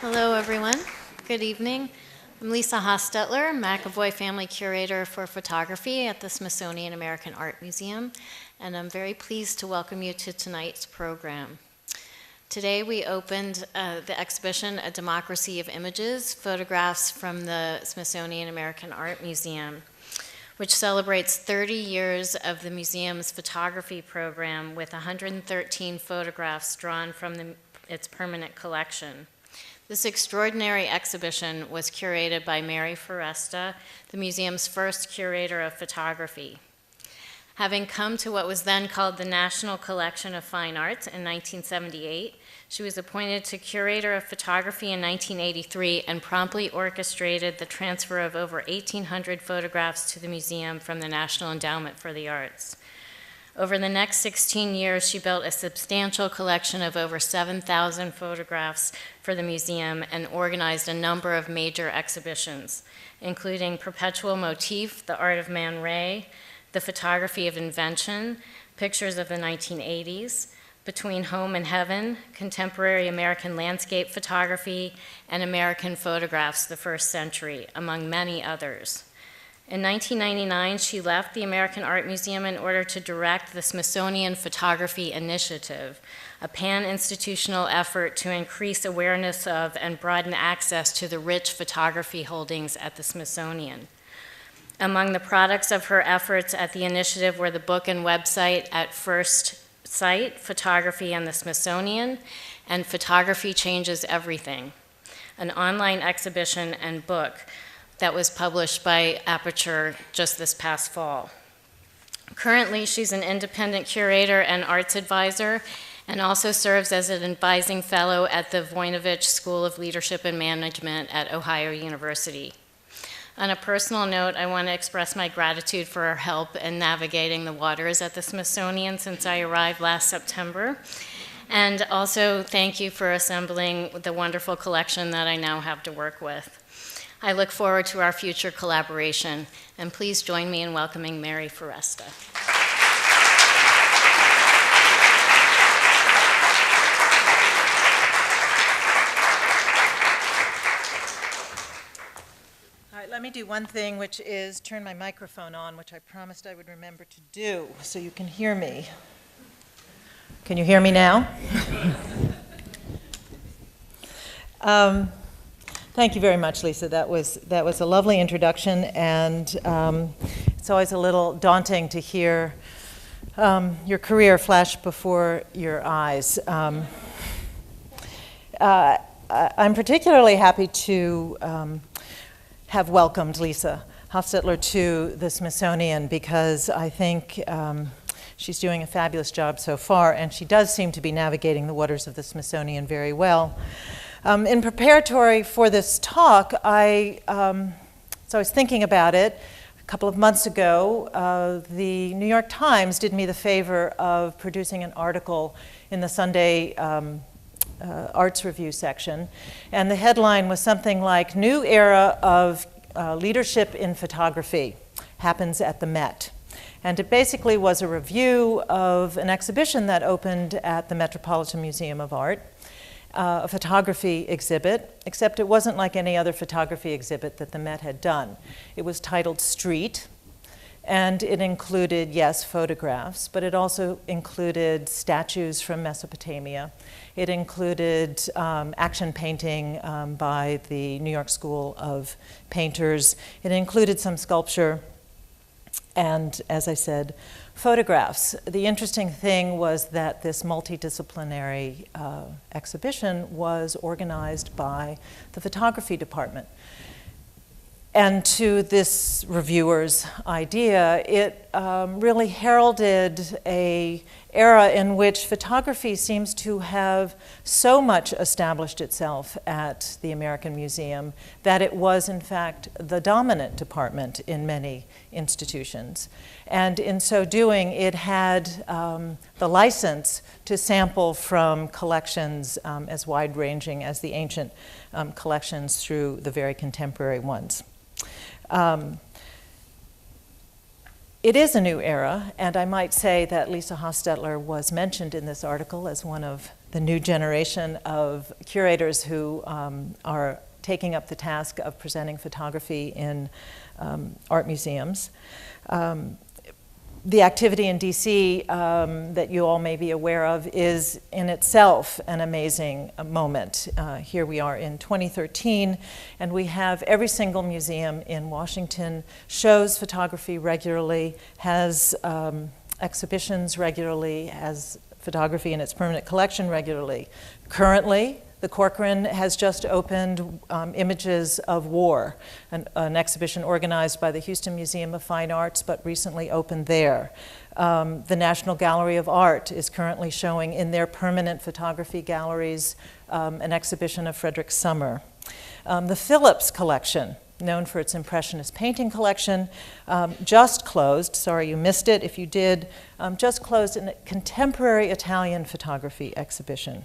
Hello, everyone. Good evening. I'm Lisa Hostetler, McAvoy Family Curator for Photography at the Smithsonian American Art Museum, and I'm very pleased to welcome you to tonight's program. Today we opened the exhibition, A Democracy of Images, Photographs from the Smithsonian American Art Museum, which celebrates 30 years of the museum's photography program with 113 photographs drawn from its permanent collection. This extraordinary exhibition was curated by Merry Foresta, the museum's first curator of photography. Having come to what was then called the National Collection of Fine Arts in 1978, she was appointed to curator of photography in 1983 and promptly orchestrated the transfer of over 1,800 photographs to the museum from the National Endowment for the Arts. Over the next 16 years, she built a substantial collection of over 7,000 photographs for the museum and organized a number of major exhibitions, including Perpetual Motif, The Art of Man Ray, The Photography of Invention, Pictures of the 1980s, Between Home and Heaven, Contemporary American Landscape Photography, and American Photographs, the First Century, among many others. In 1999, she left the American Art Museum in order to direct the Smithsonian Photography Initiative, a pan-institutional effort to increase awareness of and broaden access to the rich photography holdings at the Smithsonian. Among the products of her efforts at the initiative were the book and website At First Sight, Photography and the Smithsonian, and Photography Changes Everything, an online exhibition and book that was published by Aperture just this past fall. Currently, she's an independent curator and arts advisor and also serves as an advising fellow at the Voinovich School of Leadership and Management at Ohio University. On a personal note, I want to express my gratitude for her help in navigating the waters at the Smithsonian since I arrived last September. And also, thank you for assembling the wonderful collection that I now have to work with. I look forward to our future collaboration, and please join me in welcoming Merry Foresta. All right, let me do one thing, which is turn my microphone on, which I promised I would remember to do, so you can hear me. Can you hear me now? Thank you very much, Lisa. That was a lovely introduction, and it's always a little daunting to hear your career flash before your eyes. I'm particularly happy to have welcomed Lisa Hostetler to the Smithsonian because I think she's doing a fabulous job so far, and she does seem to be navigating the waters of the Smithsonian very well. In preparatory for this talk, so I was thinking about it. A couple of months ago, the New York Times did me the favor of producing an article in the Sunday Arts Review section, and the headline was something like, "New Era of Leadership in Photography Happens at the Met." And it basically was a review of an exhibition that opened at the Metropolitan Museum of Art. A photography exhibit, except it wasn't like any other photography exhibit that the Met had done. It was titled Street, and it included, yes, photographs, but it also included statues from Mesopotamia. It included action painting by the New York School of Painters. It included some sculpture, and as I said, photographs. The interesting thing was that this multidisciplinary exhibition was organized by the photography department. And to this reviewer's idea, it really heralded an era in which photography seems to have so much established itself at the American Museum that it was, in fact, the dominant department in many institutions. And in so doing, it had the license to sample from collections as wide-ranging as the ancient collections through the very contemporary ones. It is a new era, and I might say that Lisa Hostetler was mentioned in this article as one of the new generation of curators who are taking up the task of presenting photography in art museums. The activity in DC that you all may be aware of is in itself an amazing moment. Here we are in 2013, and we have every single museum in Washington shows photography regularly, has exhibitions regularly, has photography in its permanent collection regularly. Currently, the Corcoran has just opened Images of War, an exhibition organized by the Houston Museum of Fine Arts, but recently opened there. The National Gallery of Art is currently showing in their permanent photography galleries an exhibition of Frederick Sommer. The Phillips collection, known for its Impressionist painting collection, just closed. Sorry you missed it. If you did, just closed a contemporary Italian photography exhibition.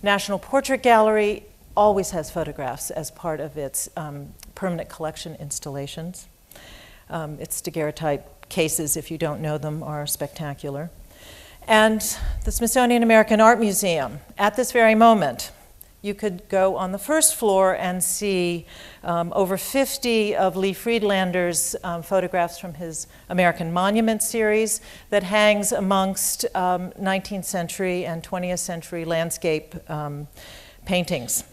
National Portrait Gallery always has photographs as part of its permanent collection installations. Its daguerreotype cases, if you don't know them, are spectacular. And the Smithsonian American Art Museum, at this very moment, you could go on the first floor and see over 50 of Lee Friedlander's photographs from his American Monument series that hangs amongst 19th century and 20th century landscape paintings.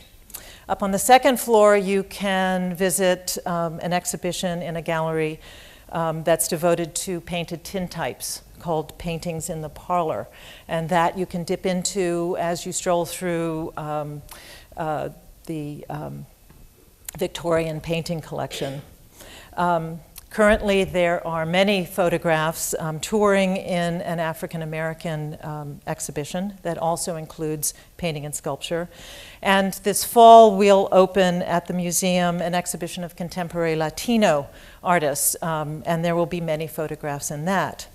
Up on the second floor, you can visit an exhibition in a gallery that's devoted to painted tintypes called Paintings in the Parlor, and that you can dip into as you stroll through the Victorian painting collection. Currently, there are many photographs touring in an African American exhibition that also includes painting and sculpture. And this fall, we'll open at the museum an exhibition of contemporary Latino artists, and there will be many photographs in that.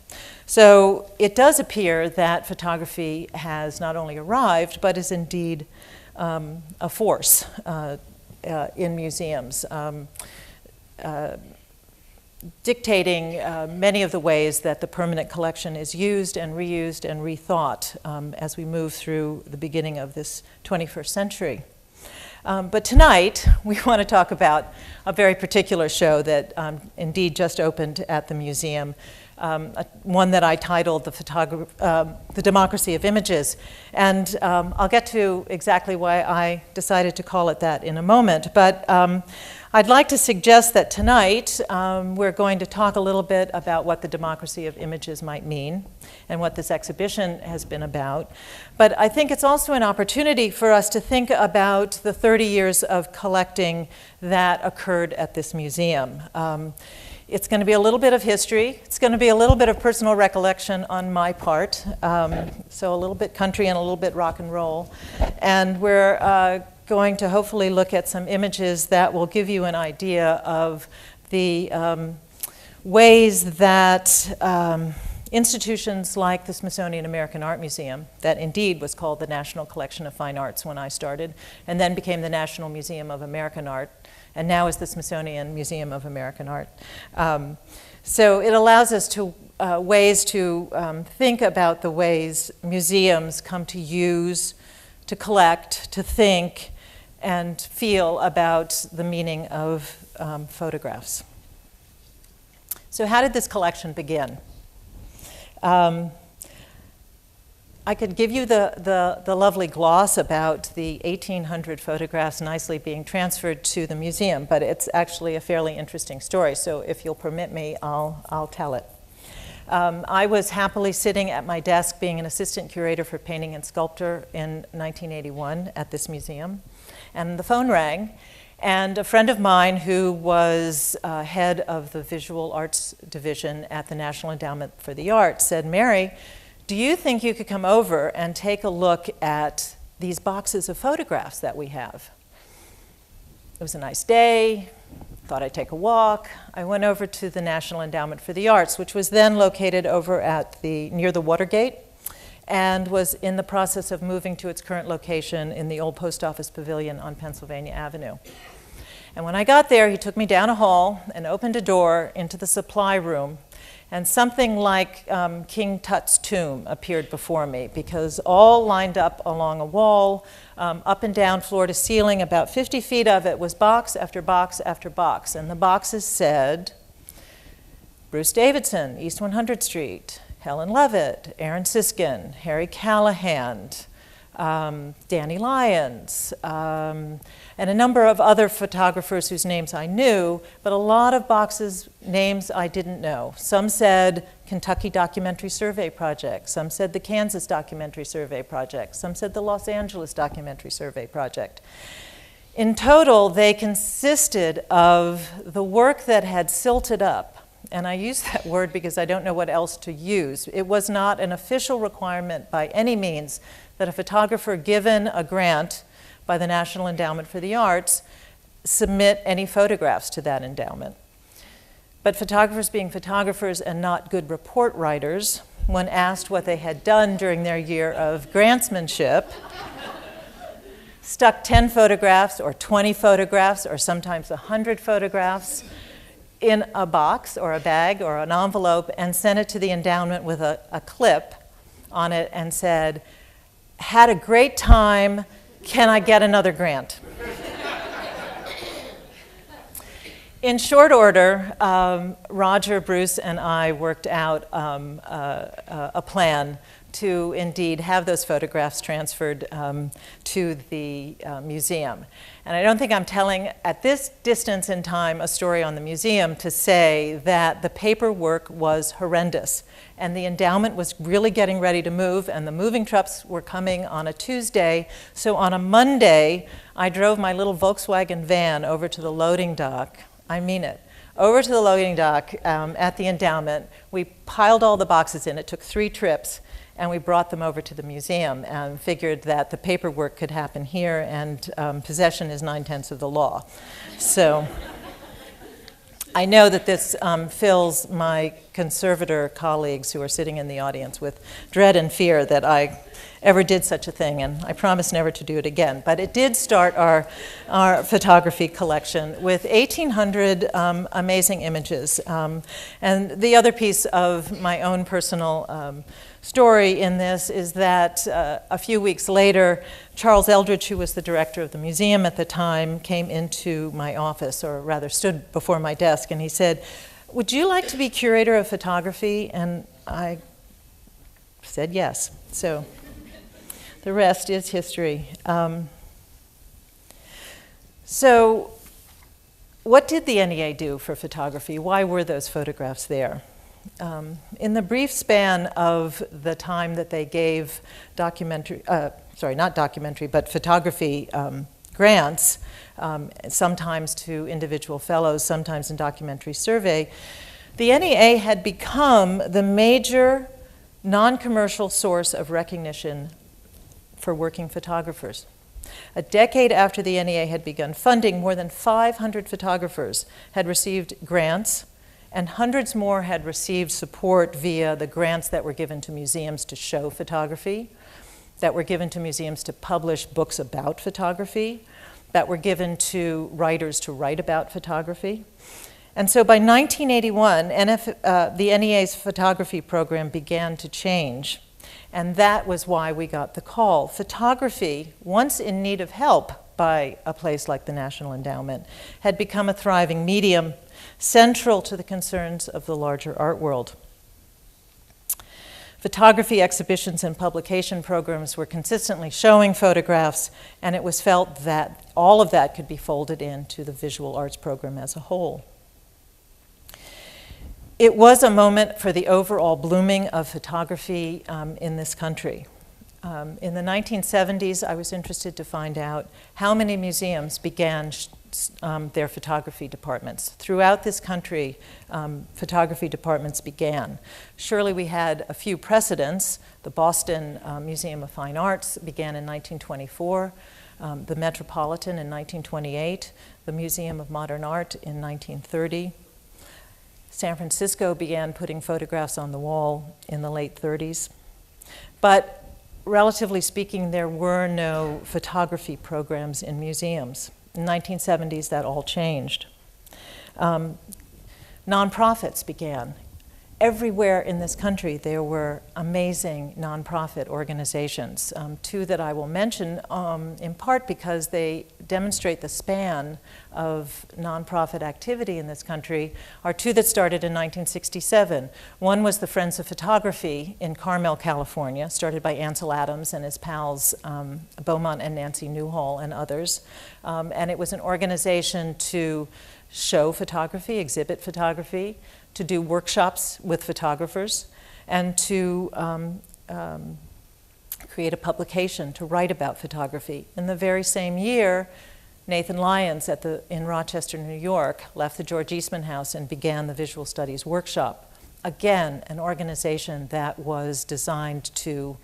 So it does appear that photography has not only arrived, but is indeed a force in museums, dictating many of the ways that the permanent collection is used and reused and rethought as we move through the beginning of this 21st century. But tonight, we want to talk about a very particular show that indeed just opened at the museum, one that I titled The Democracy of Images. And I'll get to exactly why I decided to call it that in a moment. But I'd like to suggest that tonight we're going to talk a little bit about what the democracy of images might mean and what this exhibition has been about. But I think it's also an opportunity for us to think about the 30 years of collecting that occurred at this museum. It's going to be a little bit of history. It's going to be a little bit of personal recollection on my part, so a little bit country and a little bit rock and roll. And we're going to hopefully look at some images that will give you an idea of the ways that institutions like the Smithsonian American Art Museum, that indeed was called the National Collection of Fine Arts when I started, and then became the National Museum of American Art, and now is the Smithsonian Museum of American Art. So it allows us to ways to think about the ways museums come to use, to collect, to think, and feel about the meaning of photographs. So how did this collection begin? I could give you the lovely gloss about the 1,800 photographs nicely being transferred to the museum, but it's actually a fairly interesting story, so if you'll permit me, I'll tell it. I was happily sitting at my desk being an assistant curator for painting and sculpture in 1981 at this museum, and the phone rang, and a friend of mine who was head of the visual arts division at the National Endowment for the Arts said, "Mary, do you think you could come over and take a look at these boxes of photographs that we have?" It was a nice day, thought I'd take a walk. I went over to the National Endowment for the Arts, which was then located over at near the Watergate, and was in the process of moving to its current location in the old post office pavilion on Pennsylvania Avenue. And when I got there, he took me down a hall and opened a door into the supply room. And something like King Tut's tomb appeared before me, because all lined up along a wall, up and down, floor to ceiling, about 50 feet of it was box after box after box. And the boxes said, Bruce Davidson, East 100th Street, Helen Levitt, Aaron Siskin, Harry Callahan, Danny Lyons, and a number of other photographers whose names I knew, but a lot of boxes, names I didn't know. Some said Kentucky Documentary Survey Project, some said the Kansas Documentary Survey Project, some said the Los Angeles Documentary Survey Project. In total, they consisted of the work that had silted up. And I use that word because I don't know what else to use. It was not an official requirement by any means that a photographer given a grant by the National Endowment for the Arts submit any photographs to that endowment. But photographers, being photographers and not good report writers, when asked what they had done during their year of grantsmanship, stuck 10 photographs or 20 photographs or sometimes 100 photographs in a box or a bag or an envelope and sent it to the endowment with a clip on it and said, "Had a great time, can I get another grant?" In short order, Roger, Bruce, and I worked out a plan to indeed have those photographs transferred to the museum. And I don't think I'm telling, at this distance in time, a story on the museum to say that the paperwork was horrendous. And the endowment was really getting ready to move, and the moving trucks were coming on a Tuesday. So on a Monday, I drove my little Volkswagen van over to the loading dock. I mean it. Over to the loading dock at the endowment. We piled all the boxes in. It took 3 trips. And we brought them over to the museum and figured that the paperwork could happen here, and possession is 9/10 of the law. So I know that this fills my conservator colleagues who are sitting in the audience with dread and fear that I ever did such a thing, and I promise never to do it again. But it did start our photography collection with 1,800 amazing images. And the other piece of my own personal story in this is that a few weeks later, Charles Eldridge, who was the director of the museum at the time, came into my office, or rather stood before my desk, and he said, "Would you like to be curator of photography?" And I said yes. So the rest is history. So what did the NEA do for photography? Why were those photographs there? In the brief span of the time that they gave photography grants, sometimes to individual fellows, sometimes in documentary survey, the NEA had become the major non-commercial source of recognition for working photographers. A decade after the NEA had begun funding, more than 500 photographers had received grants, and hundreds more had received support via the grants that were given to museums to show photography, that were given to museums to publish books about photography, that were given to writers to write about photography. And so by 1981, the NEA's photography program began to change. And that was why we got the call. Photography, once in need of help by a place like the National Endowment, had become a thriving medium central to the concerns of the larger art world. Photography exhibitions and publication programs were consistently showing photographs, and it was felt that all of that could be folded into the visual arts program as a whole. It was a moment for the overall blooming of photography in this country. In the 1970s, I was interested to find out how many museums began their photography departments. Throughout this country, photography departments began. Surely we had a few precedents. The Boston Museum of Fine Arts began in 1924, the Metropolitan in 1928, the Museum of Modern Art in 1930. San Francisco began putting photographs on the wall in the late 30s. But relatively speaking, there were no photography programs in museums. In the 1970s, that all changed. Nonprofits began. everywhere in this country, there were amazing nonprofit organizations. Two that I will mention, in part because they demonstrate the span of nonprofit activity in this country, are two that started in 1967. One was the Friends of Photography in Carmel, California, started by Ansel Adams and his pals Beaumont and Nancy Newhall and others. And it was an organization to show photography, exhibit photography, to do workshops with photographers, and to create a publication to write about photography. In the very same year, Nathan Lyons in Rochester, New York, left the George Eastman House and began the Visual Studies Workshop. Again, an organization that was designed to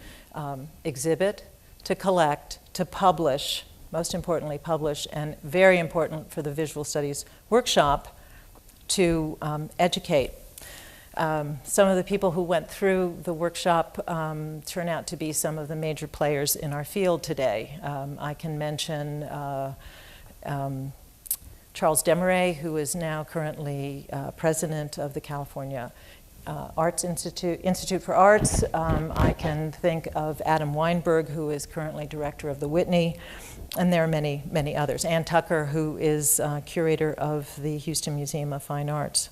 exhibit, to collect, to publish, most importantly publish, and very important for the Visual Studies Workshop, to educate. Some of the people who went through the workshop turn out to be some of the major players in our field today. I can mention Charles Desmarais, who is now currently president of the California Arts Institute for Arts. I can think of Adam Weinberg, who is currently director of the Whitney, and there are many, many others. Ann Tucker, who is curator of the Houston Museum of Fine Arts.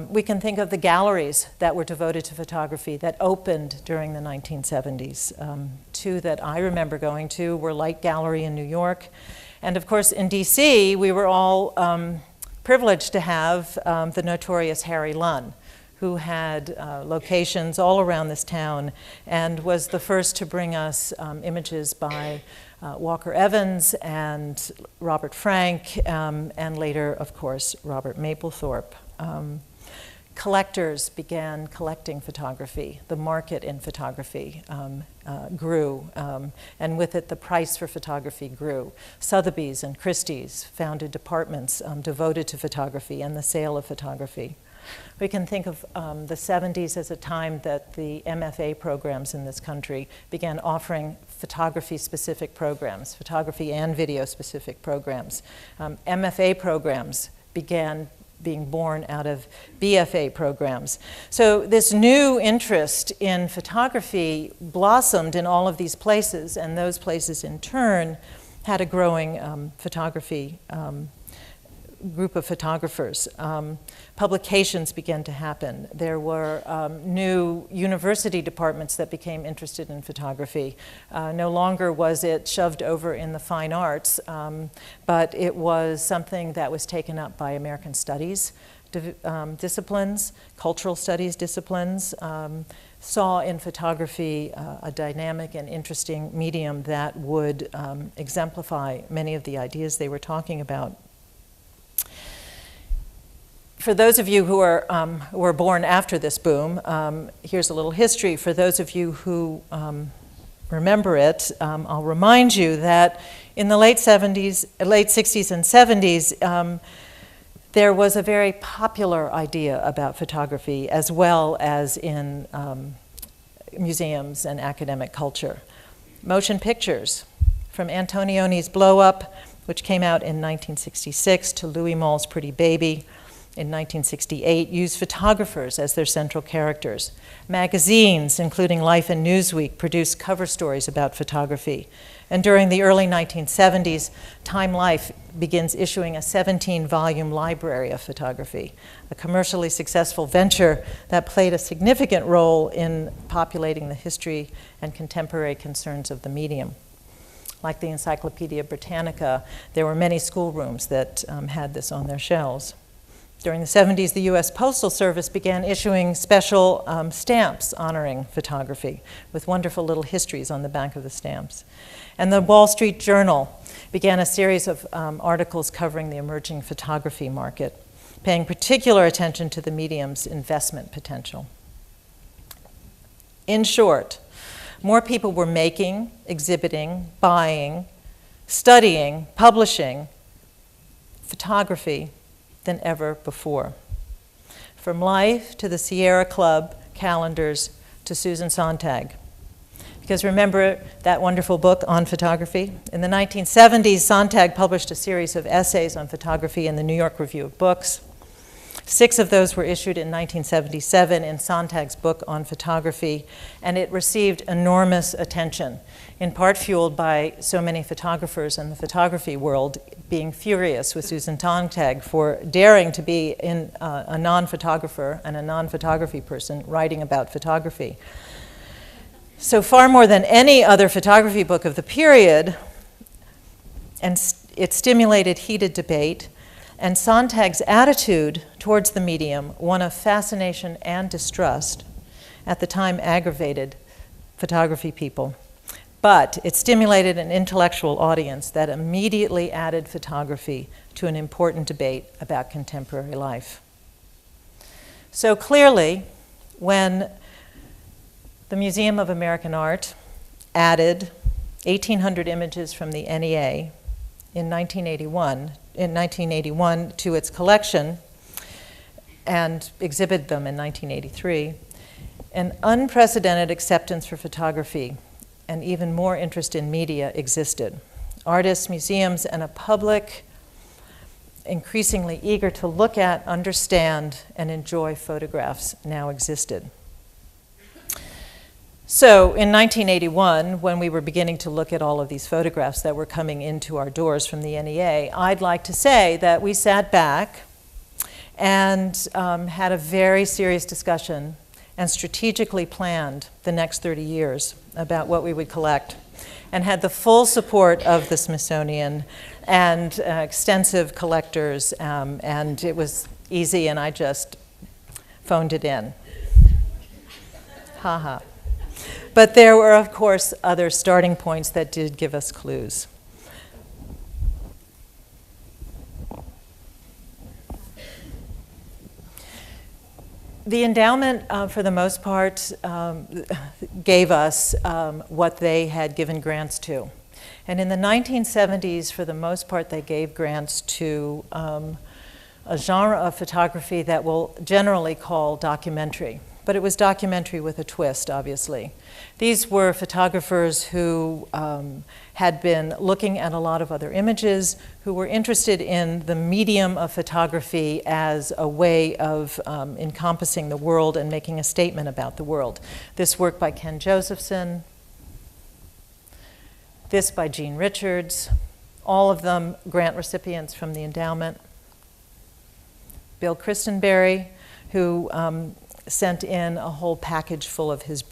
We can think of the galleries that were devoted to photography that opened during the 1970s. Two that I remember going to were Light Gallery in New York, and of course in DC we were all privileged to have the notorious Harry Lunn, who had locations all around this town and was the first to bring us images by Walker Evans and Robert Frank, and later, of course, Robert Mapplethorpe. Collectors began collecting photography. The market in photography grew, and with it the price for photography grew. Sotheby's and Christie's founded departments devoted to photography and the sale of photography. We can think of the 70s as a time that the MFA programs in this country began offering photography-specific programs, photography and video-specific programs. MFA programs began being born out of BFA programs. So this new interest in photography blossomed in all of these places, and those places in turn had a growing photography group of photographers. Publications began to happen. There were new university departments that became interested in photography. No longer was it shoved over in the fine arts, but it was something that was taken up by American studies disciplines, cultural studies disciplines, saw in photography a dynamic and interesting medium that would exemplify many of the ideas they were talking about. For those of you who were born after this boom, here's a little history. For those of you who remember it, I'll remind you that in the late 60s and 70s, there was a very popular idea about photography as well as in museums and academic culture. Motion pictures, from Antonioni's Blow Up, which came out in 1966, to Louis Malle's Pretty Baby in 1968, used photographers as their central characters. Magazines, including Life and Newsweek, produced cover stories about photography. And during the early 1970s, Time Life begins issuing a 17-volume library of photography, a commercially successful venture that played a significant role in populating the history and contemporary concerns of the medium. Like the Encyclopedia Britannica, there were many schoolrooms that had this on their shelves. During the 70s, the U.S. Postal Service began issuing special stamps honoring photography with wonderful little histories on the back of the stamps. And the Wall Street Journal began a series of articles covering the emerging photography market, paying particular attention to the medium's investment potential. In short, more people were making, exhibiting, buying, studying, publishing photography than ever before. From Life to the Sierra Club calendars to Susan Sontag. Because remember that wonderful book on photography? In the 1970s, Sontag published a series of essays on photography in the New York Review of Books. 6 of those were issued in 1977 in Sontag's book on photography, and it received enormous attention, in part fueled by so many photographers in the photography world being furious with Susan Sontag for daring to be a non-photographer and a non-photography person writing about photography. So far more than any other photography book of the period, and it stimulated heated debate, and Sontag's attitude towards the medium, one of fascination and distrust, at the time aggravated photography people. But it stimulated an intellectual audience that immediately added photography to an important debate about contemporary life. So clearly, when the Museum of American Art added 1,800 images from the NEA in 1981 to its collection and exhibited them in 1983, an unprecedented acceptance for photography and even more interest in media existed. Artists, museums, and a public increasingly eager to look at, understand, and enjoy photographs now existed. So in 1981, when we were beginning to look at all of these photographs that were coming into our doors from the NEA, I'd like to say that we sat back and had a very serious discussion and strategically planned the next 30 years about what we would collect, and had the full support of the Smithsonian and extensive collectors, and it was easy, and I just phoned it in. Ha ha. But there were, of course, other starting points that did give us clues. The endowment, for the most part, gave us what they had given grants to. And in the 1970s, for the most part, they gave grants to a genre of photography that we'll generally call documentary. But it was documentary with a twist, obviously. These were photographers who had been looking at a lot of other images, who were interested in the medium of photography as a way of encompassing the world and making a statement about the world. This work by Ken Josephson, this by Jean Richards, all of them grant recipients from the endowment. Bill Christenberry, who sent in a whole package full of his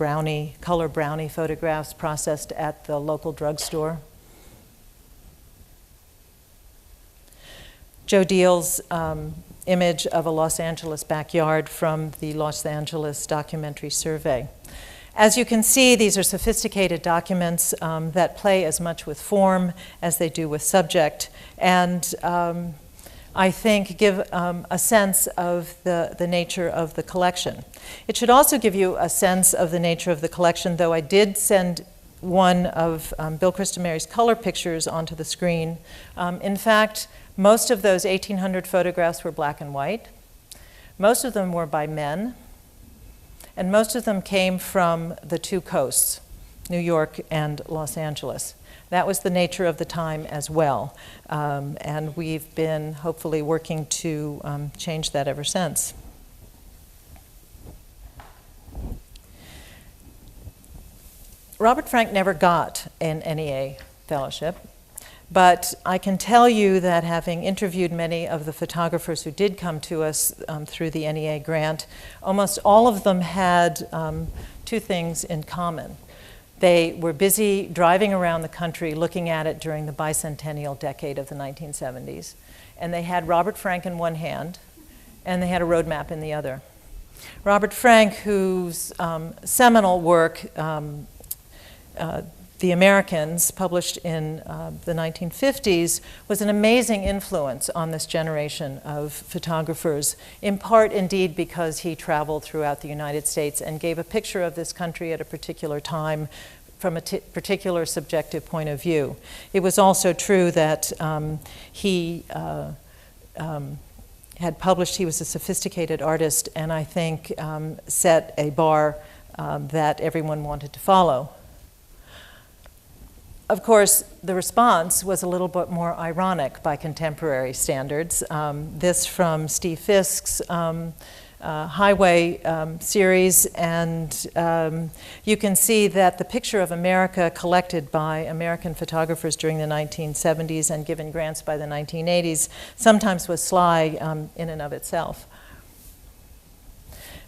color brownie photographs processed at the local drugstore. Joe Deal's image of a Los Angeles backyard from the Los Angeles Documentary Survey. As you can see, these are sophisticated documents that play as much with form as they do with subject, and I think give a sense of the nature of the collection. It should also give you a sense of the nature of the collection, though I did send one of Bill Christenberry's color pictures onto the screen. In fact, most of those 1,800 photographs were black and white. Most of them were by men, and most of them came from the two coasts, New York and Los Angeles. That was the nature of the time as well, and we've been hopefully working to change that ever since. Robert Frank never got an NEA fellowship, but I can tell you that having interviewed many of the photographers who did come to us through the NEA grant, almost all of them had two things in common. They were busy driving around the country looking at it during the bicentennial decade of the 1970s. And they had Robert Frank in one hand, and they had a road map in the other. Robert Frank, whose seminal work, The Americans, published in the 1950s, was an amazing influence on this generation of photographers, in part indeed because he traveled throughout the United States and gave a picture of this country at a particular time from a particular subjective point of view. It was also true that he had published, he was a sophisticated artist, and I think set a bar that everyone wanted to follow. of course, the response was a little bit more ironic by contemporary standards. This from Steve Fisk's Highway series, and you can see that the picture of America collected by American photographers during the 1970s and given grants by the 1980s sometimes was sly in and of itself.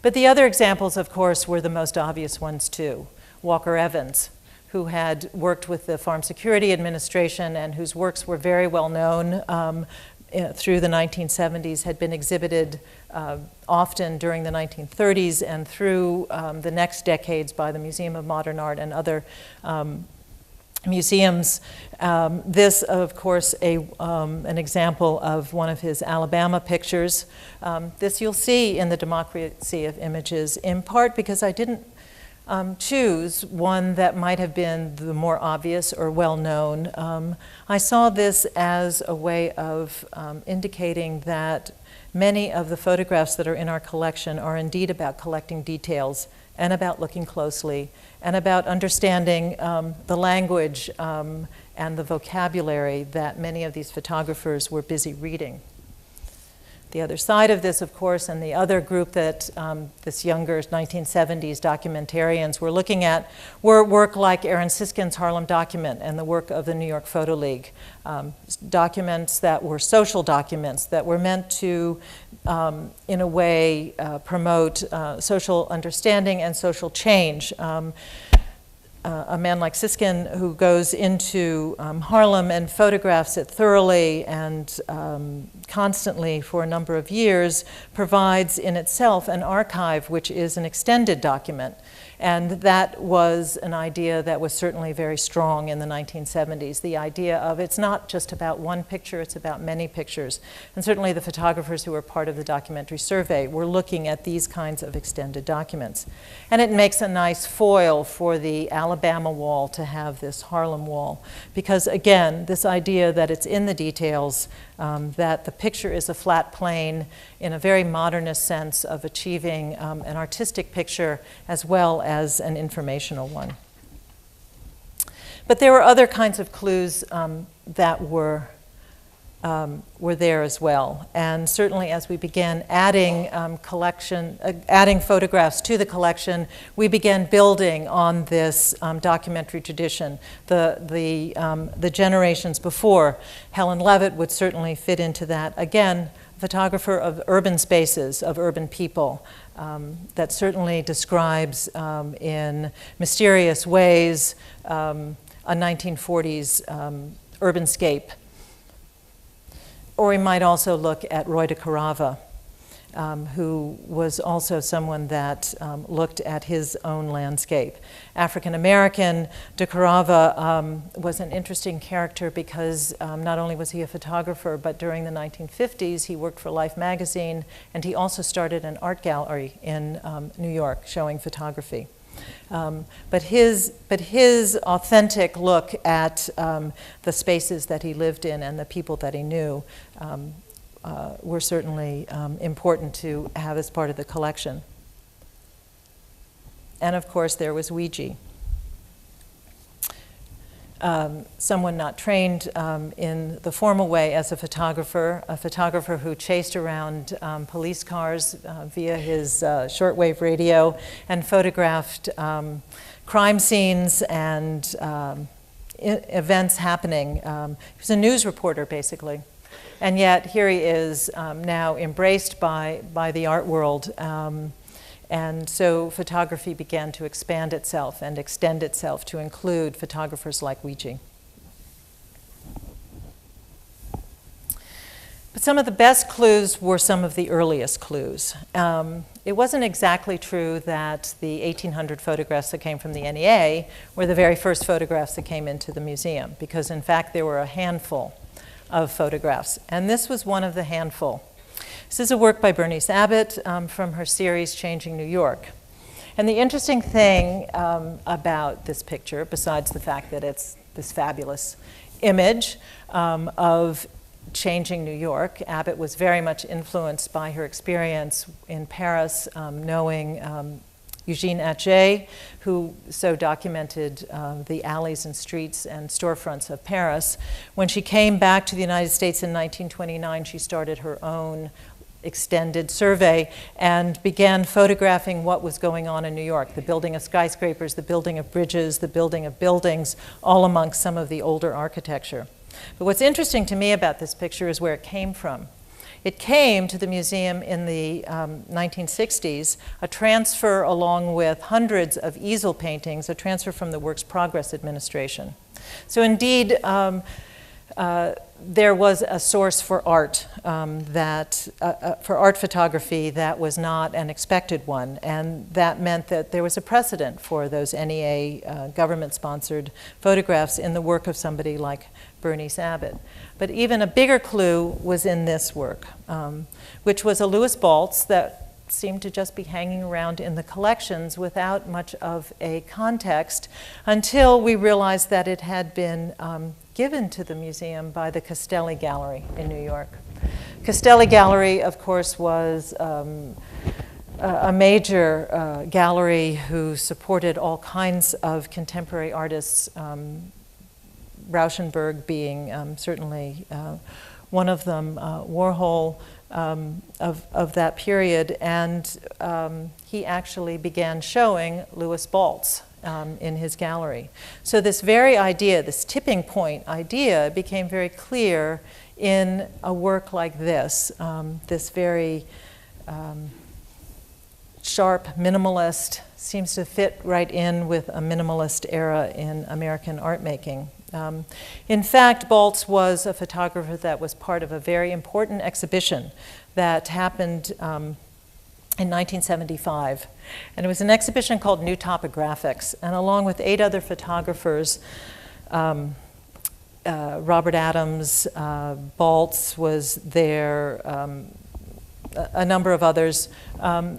But the other examples, of course, were the most obvious ones too. Walker Evans, who had worked with the Farm Security Administration and whose works were very well known through the 1970s, had been exhibited often during the 1930s and through the next decades by the Museum of Modern Art and other museums. This, of course, an example of one of his Alabama pictures. This you'll see in the Democracy of Images, in part because I didn't choose one that might have been the more obvious or well-known. I saw this as a way of indicating that many of the photographs that are in our collection are indeed about collecting details and about looking closely and about understanding the language and the vocabulary that many of these photographers were busy reading. The other side of this, of course, and the other group that this younger 1970s documentarians were looking at were work like Aaron Siskin's Harlem Document and the work of the New York Photo League. Documents that were social documents that were meant to, in a way, promote social understanding and social change. A man like Siskin, who goes into Harlem and photographs it thoroughly and constantly for a number of years, provides in itself an archive which is an extended document. And that was an idea that was certainly very strong in the 1970s, the idea of it's not just about one picture, it's about many pictures. And certainly the photographers who were part of the documentary survey were looking at these kinds of extended documents. And it makes a nice foil for the Alabama wall to have this Harlem wall, because again, this idea that it's in the details, that the picture is a flat plane in a very modernist sense of achieving an artistic picture as well as an informational one. But there were other kinds of clues that were there as well. And certainly as we began adding adding photographs to the collection, we began building on this documentary tradition. The generations before, Helen Levitt would certainly fit into that. Again, photographer of urban spaces, of urban people, that certainly describes in mysterious ways a 1940s urbanscape. Or we might also look at Roy de Carava, who was also someone that looked at his own landscape. African-American, de Carava was an interesting character because not only was he a photographer, but during the 1950s he worked for Life magazine, and he also started an art gallery in New York showing photography. But his authentic look at the spaces that he lived in and the people that he knew were certainly important to have as part of the collection. And of course there was Ouija. Someone not trained in the formal way as a photographer who chased around police cars via his shortwave radio and photographed crime scenes and events happening. He was a news reporter, basically. And yet here he is now embraced by the art world. And so photography began to expand itself and extend itself to include photographers like Ouija. But some of the best clues were some of the earliest clues. It wasn't exactly true that the 1,800 photographs that came from the NEA were the very first photographs that came into the museum, because in fact there were a handful of photographs. And this was one of the handful. This is a work by Bernice Abbott from her series Changing New York. And the interesting thing about this picture, besides the fact that it's this fabulous image of changing New York, Abbott was very much influenced by her experience in Paris, knowing Eugene Atget, who so documented the alleys and streets and storefronts of Paris. When she came back to the United States in 1929, she started her own extended survey and began photographing what was going on in New York, the building of skyscrapers, the building of bridges, the building of buildings, all amongst some of the older architecture. But what's interesting to me about this picture is where it came from. It came to the museum in the 1960s, a transfer along with hundreds of easel paintings, a transfer from the Works Progress Administration. So indeed, there was a source for art, for art photography that was not an expected one, and that meant that there was a precedent for those NEA government-sponsored photographs in the work of somebody like Bernice Abbott. But even a bigger clue was in this work, which was a Louis Baltz that seemed to just be hanging around in the collections without much of a context until we realized that it had been given to the museum by the Castelli Gallery in New York. Castelli Gallery, of course, was a major gallery who supported all kinds of contemporary artists, Rauschenberg being certainly one of them, Warhol of that period, and he actually began showing Louis Baltz in his gallery. So this very idea, this tipping point idea, became very clear in a work like this, this very sharp minimalist, seems to fit right in with a minimalist era in American art making. In fact, Baltz was a photographer that was part of a very important exhibition that happened in 1975. And it was an exhibition called New Topographics. And along with 8 other photographers, Robert Adams, Baltz was there, a number of others,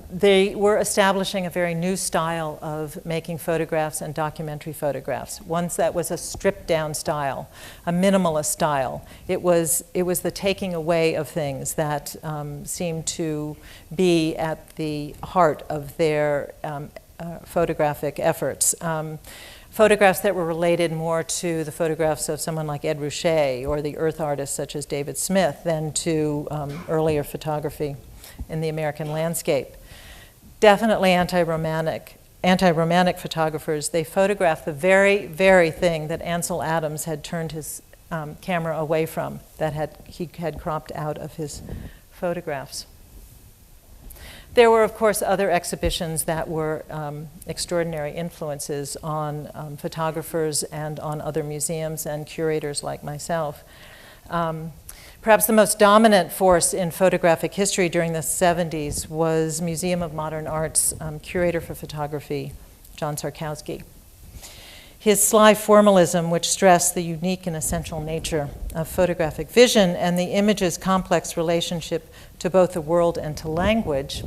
they were establishing a very new style of making photographs and documentary photographs, ones that was a stripped down style, a minimalist style. It was the taking away of things that seemed to be at the heart of their photographic efforts. Photographs that were related more to the photographs of someone like Ed Ruscha or the earth artists such as David Smith than to earlier photography in the American landscape. Definitely anti-romantic photographers. They photographed the very, very thing that Ansel Adams had turned his camera away from, that he had cropped out of his photographs. There were, of course, other exhibitions that were extraordinary influences on photographers and on other museums and curators like myself. Perhaps the most dominant force in photographic history during the 70s was Museum of Modern Art's curator for photography, John Sarkowski. His sly formalism, which stressed the unique and essential nature of photographic vision and the image's complex relationship to both the world and to language,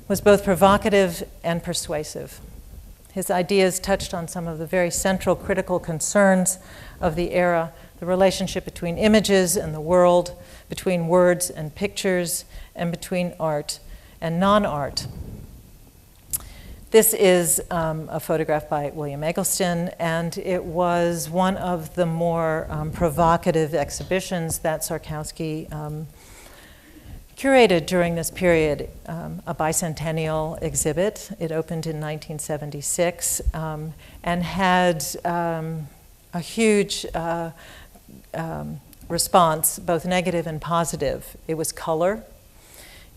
was both provocative and persuasive. His ideas touched on some of the very central critical concerns of the era, the relationship between images and the world, between words and pictures, and between art and non-art. This is a photograph by William Eggleston, and it was one of the more provocative exhibitions that Sarkowski curated during this period, a bicentennial exhibit. It opened in 1976 and had a huge response, both negative and positive. It was color.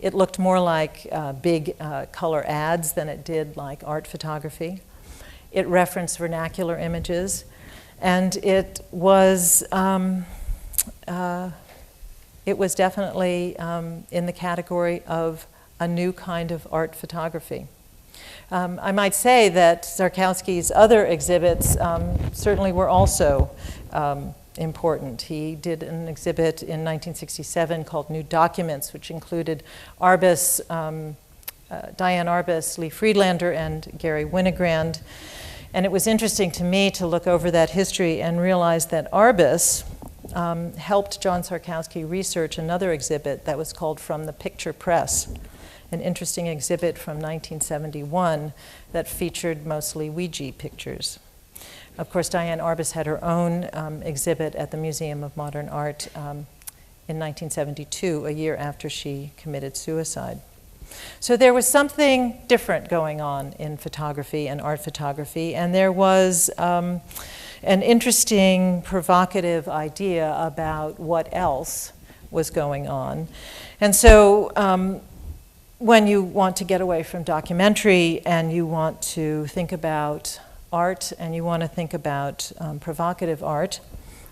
It looked more like big color ads than it did like art photography. It referenced vernacular images, and it was definitely in the category of a new kind of art photography. I might say that Sarkowski's other exhibits certainly were also important. He did an exhibit in 1967 called New Documents, which included Arbus, Diane Arbus, Lee Friedlander, and Gary Winogrand. And it was interesting to me to look over that history and realize that Arbus helped John Sarkowski research another exhibit that was called From the Picture Press. an interesting exhibit from 1971 that featured mostly Ouija pictures. Of course, Diane Arbus had her own exhibit at the Museum of Modern Art in 1972, a year after she committed suicide. So there was something different going on in photography and art photography, and there was an interesting, provocative idea about what else was going on. And so when you want to get away from documentary and you want to think about art and you want to think about provocative art,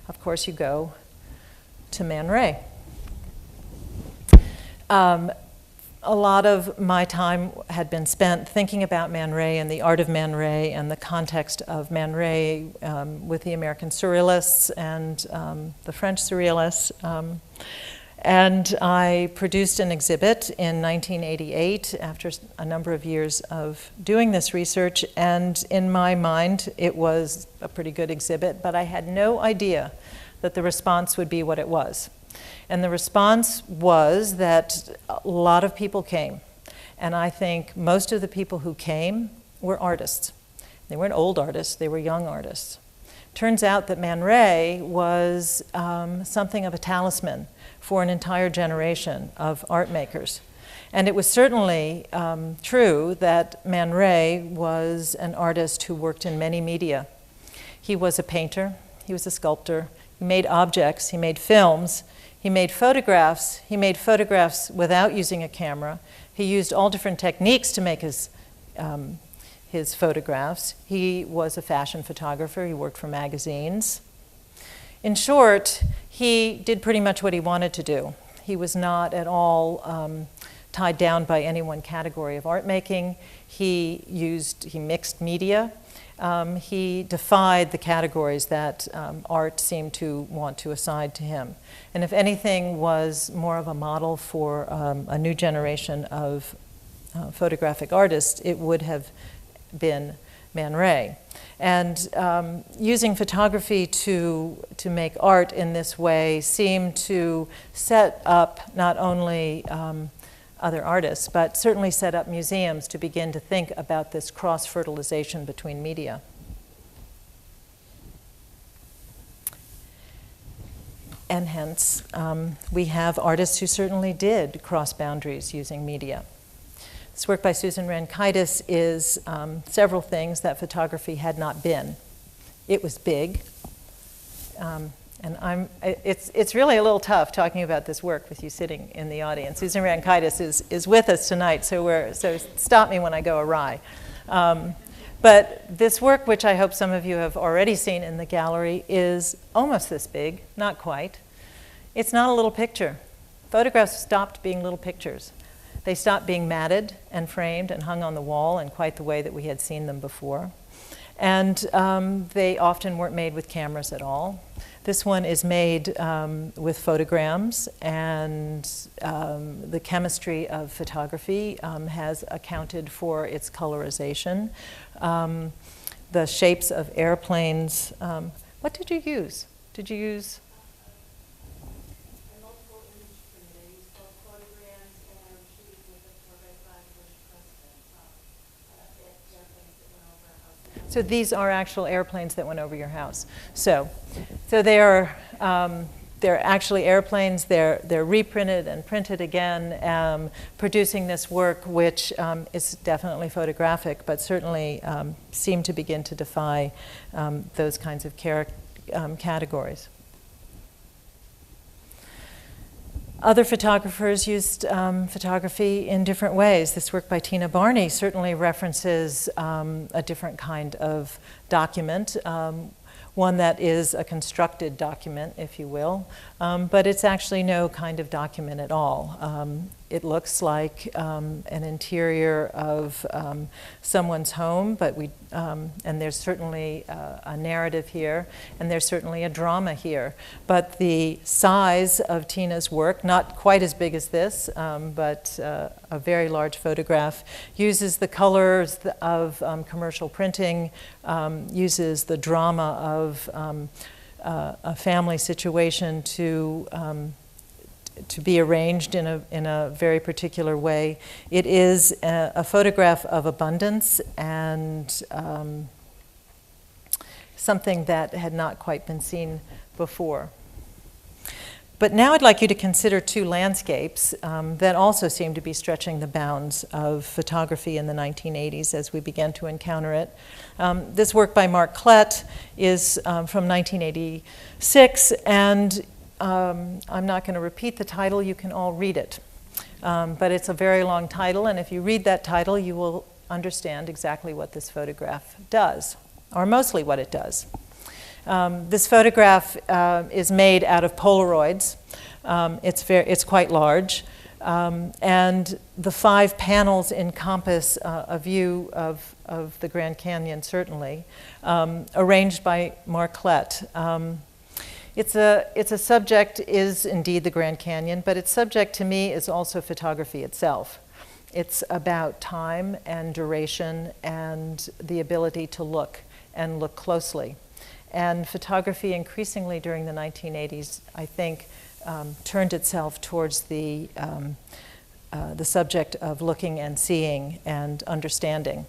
of course you go to Man Ray. A lot of my time had been spent thinking about Man Ray and the art of Man Ray and the context of Man Ray with the American Surrealists and the French Surrealists. And I produced an exhibit in 1988 after a number of years of doing this research, and in my mind it was a pretty good exhibit, but I had no idea that the response would be what it was. And the response was that a lot of people came, and I think most of the people who came were artists. They weren't old artists, they were young artists. Turns out that Man Ray was something of a talisman for an entire generation of art makers. And it was certainly true that Man Ray was an artist who worked in many media. He was a painter, he was a sculptor, he made objects, he made films, he made photographs without using a camera. He used all different techniques to make his photographs. He was a fashion photographer, he worked for magazines. In short, he did pretty much what he wanted to do. He was not at all tied down by any one category of art making. He mixed media. He defied the categories that art seemed to want to assign to him. And if anything was more of a model for a new generation of photographic artists, it would have been Man Ray. And using photography to make art in this way seemed to set up not only other artists, but certainly set up museums to begin to think about this cross-fertilization between media. And hence, we have artists who certainly did cross boundaries using media. This work by Susan Rankaitis is several things that photography had not been. It was big, and it's really a little tough talking about this work with you sitting in the audience. Susan Rankaitis is with us tonight, so stop me when I go awry. But this work, which I hope some of you have already seen in the gallery, is almost this big, not quite. It's not a little picture. Photographs stopped being little pictures. They stopped being matted and framed and hung on the wall in quite the way that we had seen them before. And they often weren't made with cameras at all. This one is made with photograms, and the chemistry of photography has accounted for its colorization. The shapes of airplanes. What did you use? Did you use? Multiple image printing. I used both photograms and shooting with a 4x5 bush custom. So these are actual airplanes that went over your house. So they are they're actually airplanes. They're reprinted and printed again, producing this work, which is definitely photographic, but certainly seemed to begin to defy those kinds of categories. Other photographers used photography in different ways. This work by Tina Barney certainly references a different kind of document, one that is a constructed document, if you will, but it's actually no kind of document at all. It looks like an interior of someone's home, but and there's certainly a narrative here, and there's certainly a drama here. But the size of Tina's work, not quite as big as this, but a very large photograph, uses the colors of commercial printing, uses the drama of a family situation to to be arranged in a very particular way. It is a photograph of abundance and something that had not quite been seen before. But now I'd like you to consider two landscapes that also seem to be stretching the bounds of photography in the 1980s as we began to encounter it. This work by Mark Klett is from 1986, and I'm not going to repeat the title. You can all read it. But it's a very long title, and if you read that title, you will understand exactly what this photograph does, or mostly what it does. This photograph is made out of Polaroids. It's quite large. And the 5 panels encompass a view of the Grand Canyon, certainly, arranged by Mark Klett. Its a subject is indeed the Grand Canyon, but its subject to me is also photography itself. It's about time and duration and the ability to look and look closely. And photography increasingly during the 1980s, I think, turned itself towards the subject of looking and seeing and understanding.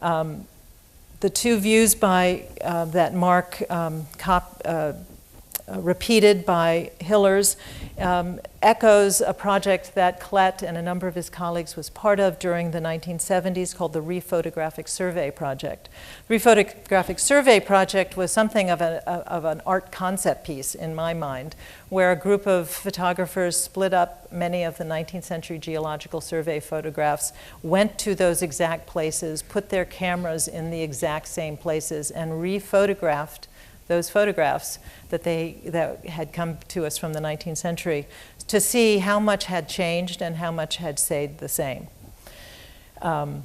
The two views by that Mark repeated by Hillers echoes a project that Klett and a number of his colleagues was part of during the 1970s called the Rephotographic Survey Project. The Rephotographic Survey Project was something of an art concept piece in my mind, where a group of photographers split up many of the 19th century geological survey photographs, went to those exact places, put their cameras in the exact same places, and rephotographed those photographs that had come to us from the 19th century to see how much had changed and how much had stayed the same. And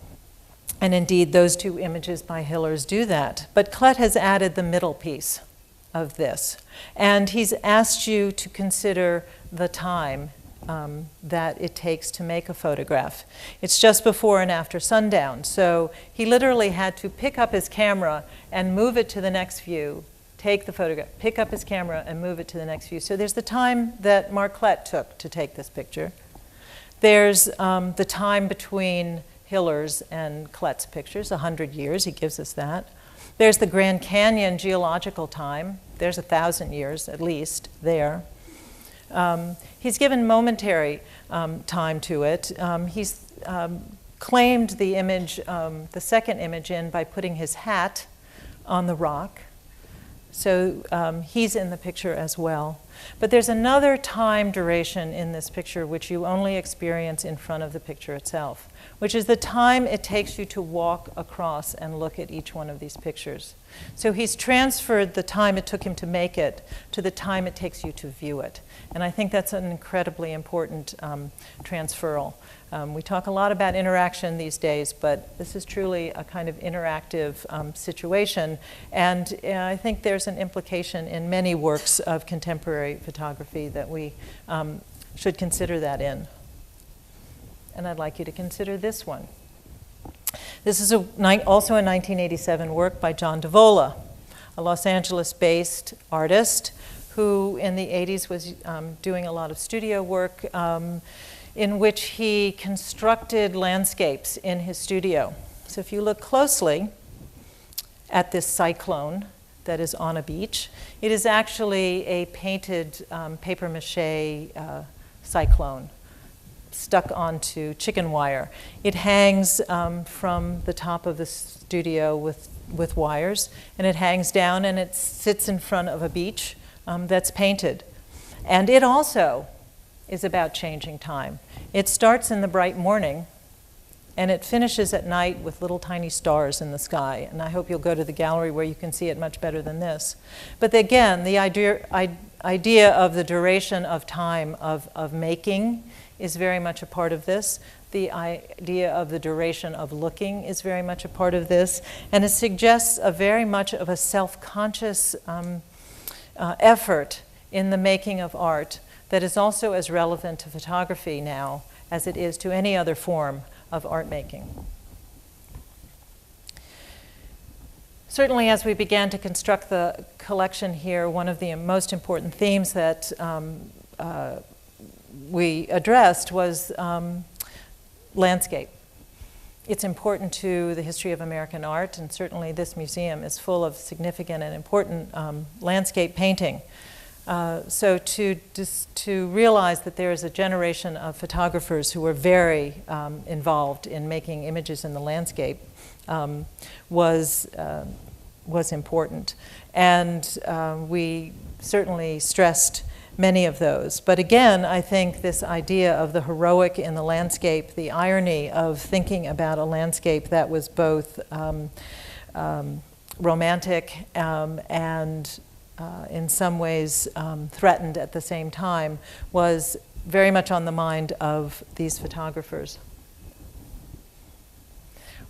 indeed, those two images by Hillers do that. But Klett has added the middle piece of this. And he's asked you to consider the time that it takes to make a photograph. It's just before and after sundown. So he literally had to pick up his camera and move it to the next view, take the photograph, pick up his camera and move it to the next view. So there's the time that Mark Klett took to take this picture. There's the time between Hillers and Klett's pictures, 100 years, he gives us that. There's the Grand Canyon geological time. There's 1,000 years at least there. He's given momentary time to it. He's claimed the image, the second image in by putting his hat on the rock. So he's in the picture as well. But there's another time duration in this picture which you only experience in front of the picture itself, which is the time it takes you to walk across and look at each one of these pictures. So he's transferred the time it took him to make it to the time it takes you to view it. And I think that's an incredibly important transferal. We talk a lot about interaction these days, but this is truly a kind of interactive situation. And I think there's an implication in many works of contemporary photography that we should consider that in. And I'd like you to consider this one. This is also a 1987 work by John Davola, a Los Angeles-based artist who in the 80s was doing a lot of studio work in which he constructed landscapes in his studio. So if you look closely at this cyclone that is on a beach, it is actually a painted papier-mâché cyclone stuck onto chicken wire. It hangs from the top of the studio with wires, and it hangs down and it sits in front of a beach that's painted. And it also is about changing time. It starts in the bright morning and it finishes at night with little tiny stars in the sky. And I hope you'll go to the gallery where you can see it much better than this. But again, the idea of the duration of time of making is very much a part of this. The idea of the duration of looking is very much a part of this. And it suggests a very much of a self-conscious effort in the making of art that is also as relevant to photography now as it is to any other form of art making. Certainly, as we began to construct the collection here, one of the most important themes that we addressed was landscape. It's important to the history of American art, and certainly this museum is full of significant and important landscape painting. So to realize that there is a generation of photographers who were very involved in making images in the landscape was important. And we certainly stressed many of those. But again, I think this idea of the heroic in the landscape, the irony of thinking about a landscape that was both romantic and in some ways threatened at the same time, was very much on the mind of these photographers.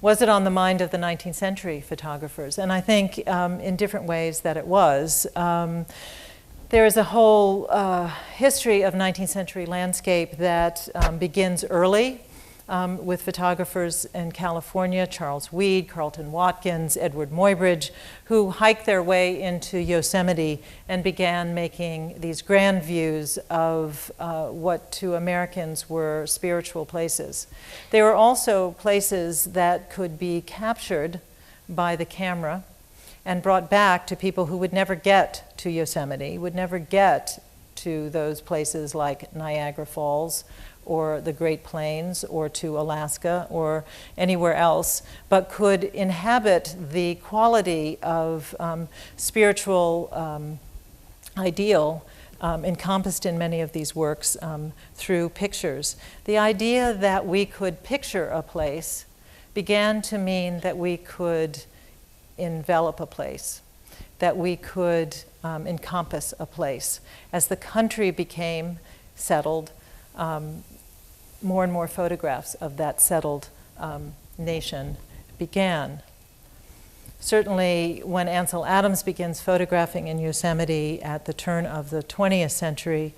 Was it on the mind of the 19th century photographers? And I think in different ways that it was. There is a whole history of 19th century landscape that begins early with photographers in California, Charles Weed, Carlton Watkins, Edward Muybridge, who hiked their way into Yosemite and began making these grand views of what to Americans were spiritual places. They were also places that could be captured by the camera and brought back to people who would never get to Yosemite, would never get to those places like Niagara Falls or the Great Plains or to Alaska or anywhere else, but could inhabit the quality of spiritual ideal encompassed in many of these works through pictures. The idea that we could picture a place began to mean that we could envelop a place, that we could encompass a place. As the country became settled, more and more photographs of that settled nation began. Certainly, when Ansel Adams begins photographing in Yosemite at the turn of the 20th century,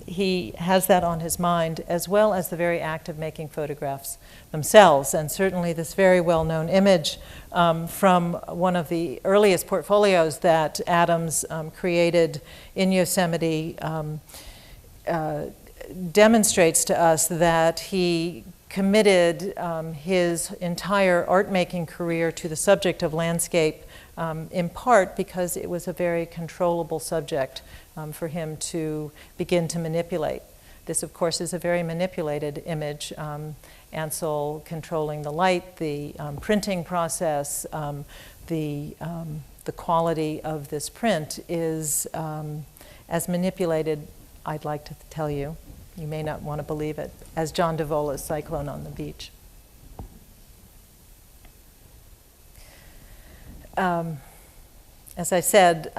he has that on his mind, as well as the very act of making photographs themselves. And certainly this very well-known image from one of the earliest portfolios that Adams created in Yosemite demonstrates to us that he committed his entire art-making career to the subject of landscape, in part because it was a very controllable subject for him to begin to manipulate. This, of course, is a very manipulated image. Ansel controlling the light, the printing process, the quality of this print is as manipulated, I'd like to tell you. You may not want to believe it, as John Davola's Cyclone on the Beach. As I said,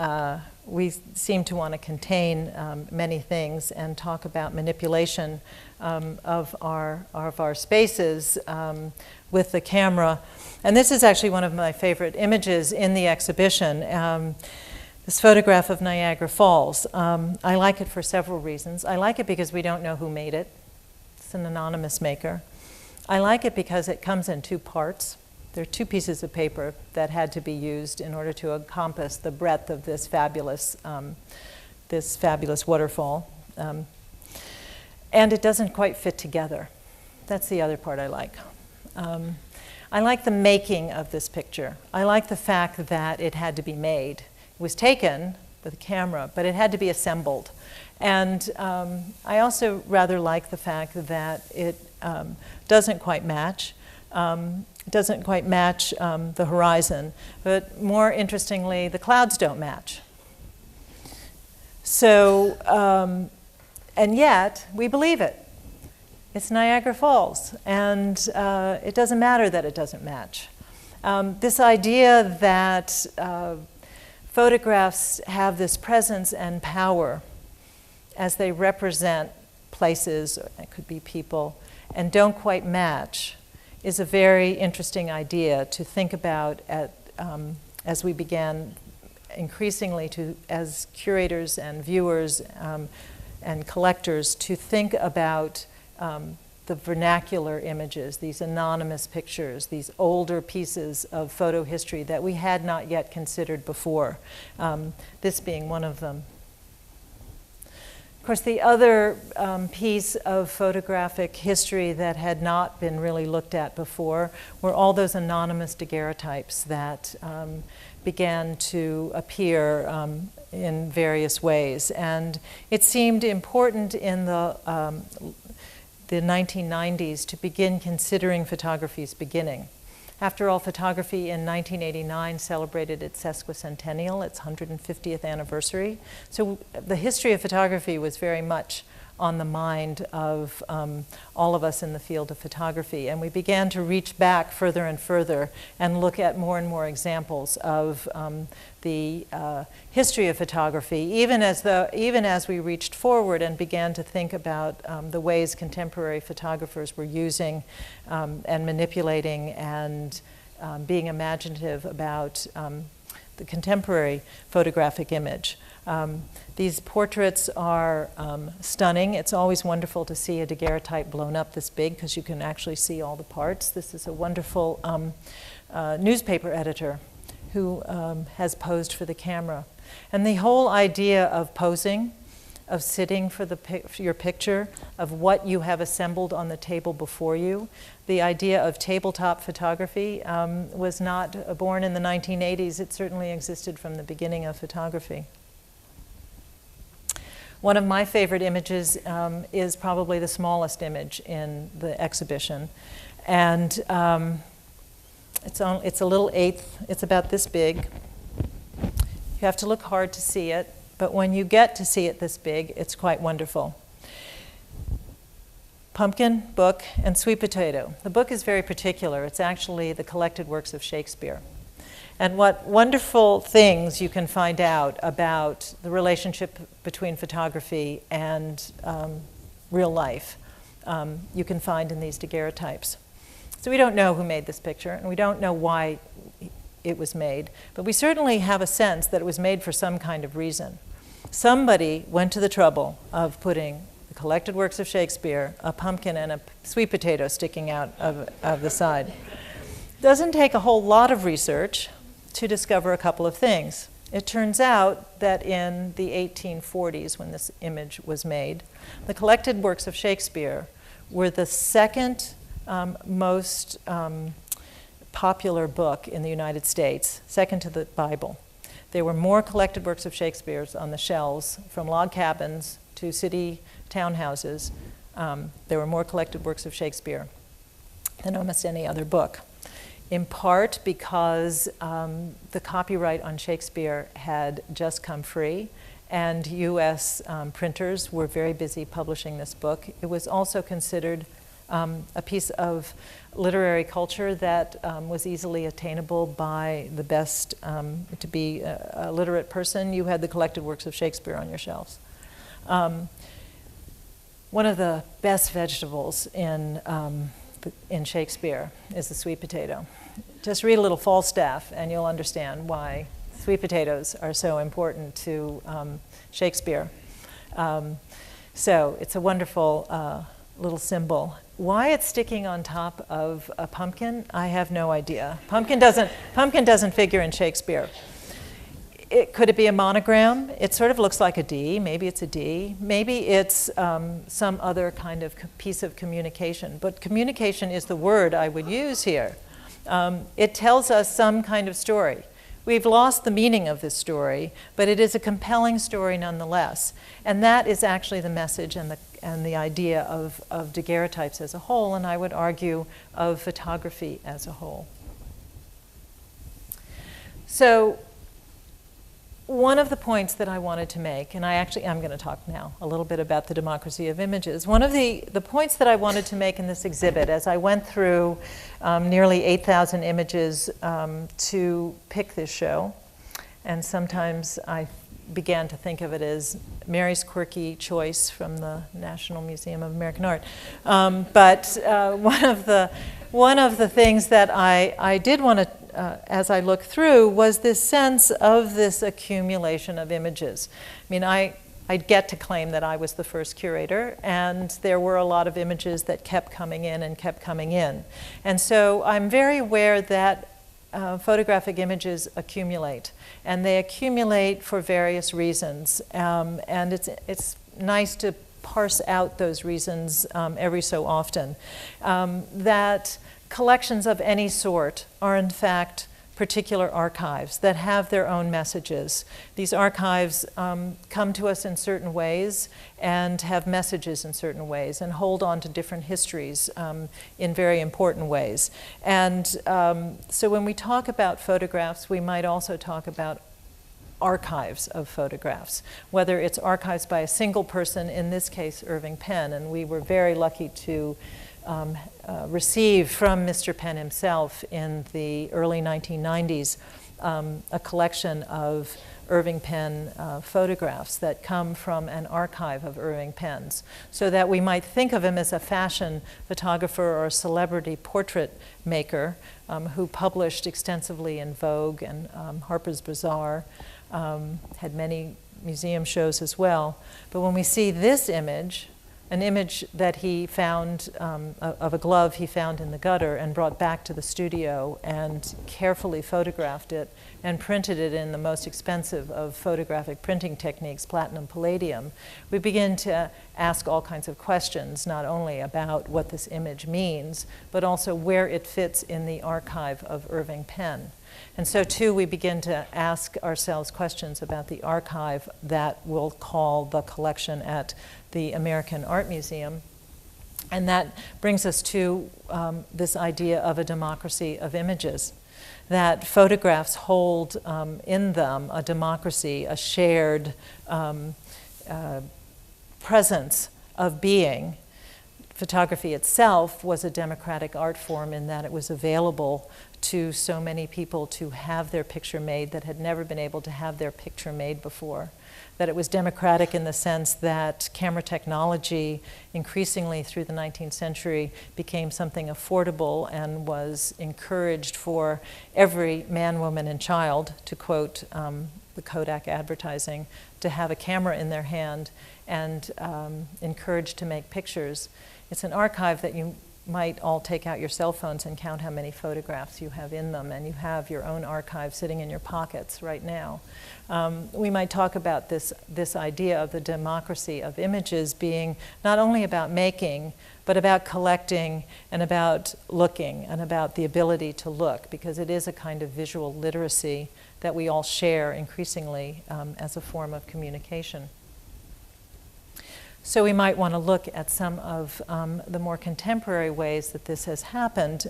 we seem to want to contain many things and talk about manipulation of our spaces with the camera. And this is actually one of my favorite images in the exhibition. This photograph of Niagara Falls. I like it for several reasons. I like it because we don't know who made it. It's an anonymous maker. I like it because it comes in two parts. There are two pieces of paper that had to be used in order to encompass the breadth of this fabulous waterfall. And it doesn't quite fit together. That's the other part I like. I like the making of this picture. I like the fact that it had to be made. It was taken with a camera, but it had to be assembled. And I also rather like the fact that it doesn't quite match. Doesn't quite match the horizon, but more interestingly, the clouds don't match. So, and yet, we believe it. It's Niagara Falls, and it doesn't matter that it doesn't match. This idea that photographs have this presence and power as they represent places, or it could be people, and don't quite match is a very interesting idea to think about as we began increasingly to, as curators and viewers and collectors, to think about the vernacular images, these anonymous pictures, these older pieces of photo history that we had not yet considered before, this being one of them. Of course, the other piece of photographic history that had not been really looked at before were all those anonymous daguerreotypes that began to appear in various ways. And it seemed important in the 1990s to begin considering photography's beginning. After all, photography in 1989 celebrated its sesquicentennial, its 150th anniversary. So the history of photography was very much on the mind of all of us in the field of photography. And we began to reach back further and further and look at more and more examples of the history of photography, even as we reached forward and began to think about the ways contemporary photographers were using and manipulating and being imaginative about the contemporary photographic image. These portraits are stunning. It's always wonderful to see a daguerreotype blown up this big because you can actually see all the parts. This is a wonderful newspaper editor who has posed for the camera. And the whole idea of posing, of sitting for your picture, of what you have assembled on the table before you, the idea of tabletop photography was not born in the 1980s. It certainly existed from the beginning of photography. One of my favorite images is probably the smallest image in the exhibition. And it's a little eighth. It's about this big. You have to look hard to see it, but when you get to see it this big, it's quite wonderful. Pumpkin, book, and sweet potato. The book is very particular. It's actually the collected works of Shakespeare. And what wonderful things you can find out about the relationship between photography and real life you can find in these daguerreotypes. So we don't know who made this picture, and we don't know why it was made, but we certainly have a sense that it was made for some kind of reason. Somebody went to the trouble of putting the collected works of Shakespeare, a pumpkin, and a sweet potato sticking out of the side. Doesn't take a whole lot of research to discover a couple of things. It turns out that in the 1840s, when this image was made, the collected works of Shakespeare were the second most popular book in the United States, second to the Bible. There were more collected works of Shakespeare's on the shelves, from log cabins to city townhouses. There were more collected works of Shakespeare than almost any other book, in part because the copyright on Shakespeare had just come free, and U.S. Printers were very busy publishing this book. It was also considered a piece of literary culture that was easily attainable by the best. To be a literate person, you had the collected works of Shakespeare on your shelves. One of the best vegetables in Shakespeare is the sweet potato. Just read a little Falstaff and you'll understand why sweet potatoes are so important to Shakespeare. So it's a wonderful little symbol. Why it's sticking on top of a pumpkin, I have no idea. Pumpkin doesn't figure in Shakespeare. Could it be a monogram? It sort of looks like a D. Maybe it's a D. Maybe it's some other kind of piece of communication. But communication is the word I would use here. It tells us some kind of story. We've lost the meaning of this story, but it is a compelling story nonetheless. And that is actually the message and the idea of daguerreotypes as a whole, and I would argue of photography as a whole. So one of the points that I wanted to make, and I'm going to talk now a little bit about the democracy of images. One of the points that I wanted to make in this exhibit, as I went through nearly 8,000 images to pick this show, and sometimes I began to think of it as Mary's quirky choice from the National Museum of American Art. But one of the things that I did want to as I looked through was this sense of this accumulation of images. I mean, I'd get to claim that I was the first curator, and there were a lot of images that kept coming in and kept coming in. And so I'm very aware that photographic images accumulate, and they accumulate for various reasons. And it's nice to parse out those reasons every so often. That collections of any sort are in fact particular archives that have their own messages. These archives come to us in certain ways and have messages in certain ways and hold on to different histories in very important ways. And so when we talk about photographs, we might also talk about archives of photographs, whether it's archives by a single person, in this case Irving Penn, and we were very lucky to receive from Mr. Penn himself in the early 1990s a collection of Irving Penn photographs that come from an archive of Irving Penn's, so that we might think of him as a fashion photographer or a celebrity portrait maker who published extensively in Vogue and Harper's Bazaar, had many museum shows as well. But when we see this image, an image that he found of a glove he found in the gutter and brought back to the studio and carefully photographed it and printed it in the most expensive of photographic printing techniques, platinum palladium, we begin to ask all kinds of questions, not only about what this image means, but also where it fits in the archive of Irving Penn. And so too, we begin to ask ourselves questions about the archive that we'll call the collection at the American Art Museum. And that brings us to this idea of a democracy of images, that photographs hold in them a democracy, a shared presence of being. Photography itself was a democratic art form in that it was available to so many people to have their picture made that had never been able to have their picture made before. That it was democratic in the sense that camera technology increasingly through the 19th century became something affordable and was encouraged for every man, woman, and child, to quote the Kodak advertising, to have a camera in their hand and encouraged to make pictures. It's an archive that you might all take out your cell phones and count how many photographs you have in them, and you have your own archive sitting in your pockets right now. We might talk about this idea of the democracy of images being not only about making, but about collecting and about looking and about the ability to look, because it is a kind of visual literacy that we all share increasingly as a form of communication. So we might want to look at some of the more contemporary ways that this has happened.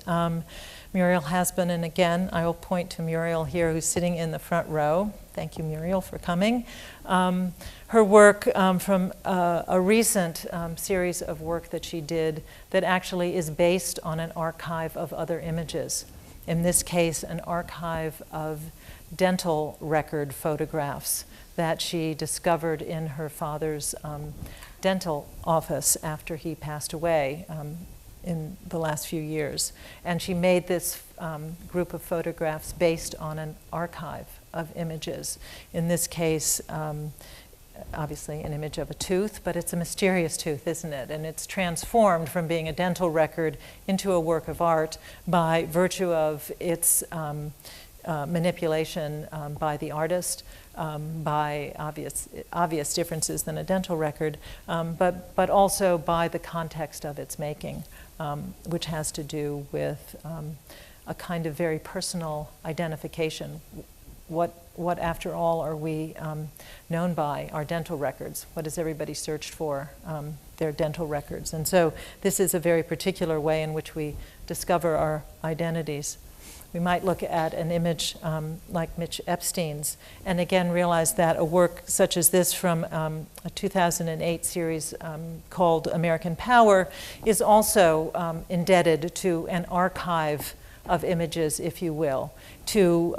Muriel has been, and again, I will point to Muriel here, who's sitting in the front row. Thank you, Muriel, for coming. Her work from a recent series of work that she did that actually is based on an archive of other images. In this case, an archive of dental record photographs that she discovered in her father's dental office after he passed away in the last few years. And she made this group of photographs based on an archive of images. In this case, obviously an image of a tooth, but it's a mysterious tooth, isn't it? And it's transformed from being a dental record into a work of art by virtue of its manipulation by the artist, by obvious differences than a dental record, but also by the context of its making, which has to do with a kind of very personal identification. What after all, are we known by? Our dental records. What has everybody searched for? Their dental records. And so this is a very particular way in which we discover our identities. We might look at an image like Mitch Epstein's and again realize that a work such as this from a 2008 series called American Power is also indebted to an archive of images, if you will, to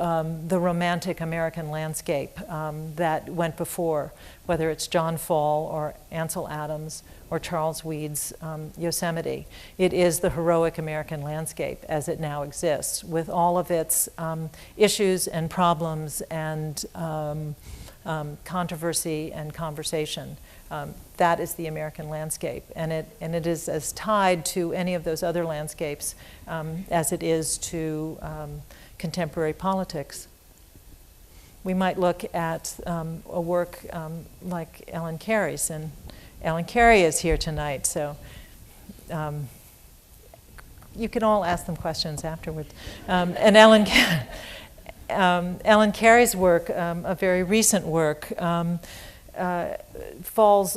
the romantic American landscape that went before, whether it's John Fall or Ansel Adams or Charles Weed's Yosemite. It is the heroic American landscape as it now exists, with all of its issues and problems and controversy and conversation. That is the American landscape, and it is as tied to any of those other landscapes as it is to contemporary politics. We might look at a work like Ellen Carey's, and Ellen Carey is here tonight, so you can all ask them questions afterwards. And Ellen Carey's work, a very recent work, falls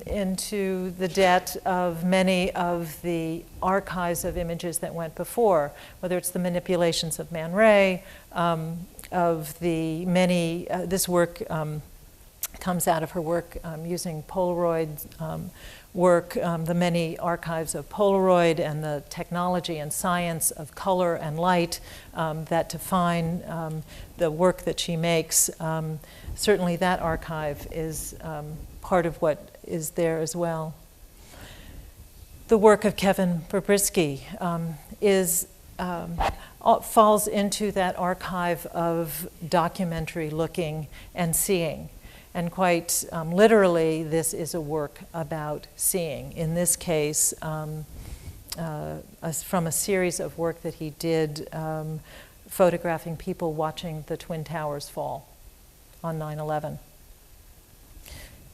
into the debt of many of the archives of images that went before, whether it's the manipulations of Man Ray, of the many, this work comes out of her work using Polaroid work, the many archives of Polaroid and the technology and science of color and light that define the work that she makes. Certainly that archive is part of what is there as well. The work of Kevin Babrisky falls into that archive of documentary looking and seeing. And quite literally, this is a work about seeing. In this case, from a series of work that he did photographing people watching the Twin Towers fall on 9/11.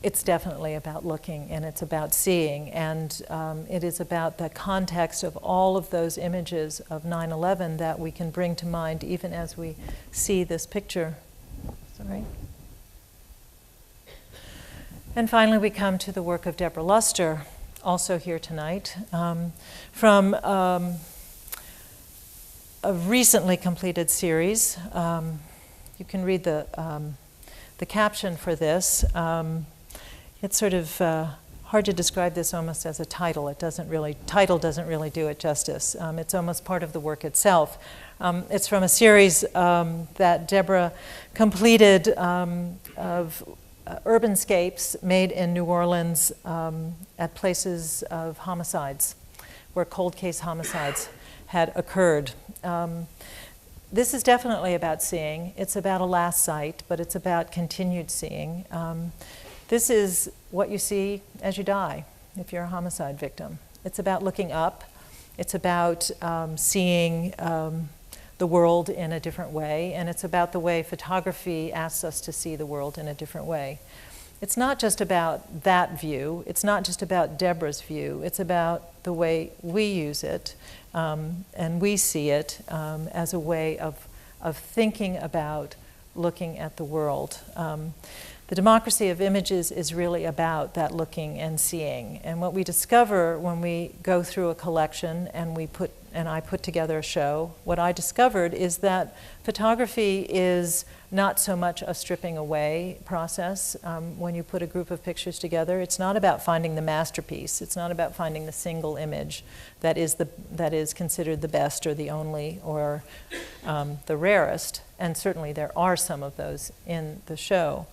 It's definitely about looking and it's about seeing, and it is about the context of all of those images of 9/11 that we can bring to mind even as we see this picture. Sorry. And finally, we come to the work of Deborah Luster, also here tonight, from a recently completed series. You can read the caption for this. It's sort of hard to describe this almost as a title. Title doesn't really do it justice. It's almost part of the work itself. It's from a series that Deborah completed of urbanscapes made in New Orleans at places of homicides, where cold case homicides had occurred. This is definitely about seeing. It's about a last sight, but it's about continued seeing. This is what you see as you die, if you're a homicide victim. It's about looking up. It's about seeing the world in a different way, and it's about the way photography asks us to see the world in a different way. It's not just about that view. It's not just about Deborah's view. It's about the way we use it, and we see it as a way of thinking about looking at the world. The democracy of images is really about that looking and seeing. And what we discover when we go through a collection and I put together a show, what I discovered is that photography is not so much a stripping away process. When you put a group of pictures together, it's not about finding the masterpiece. It's not about finding the single image that is considered the best or the only or the rarest. And certainly there are some of those in the show.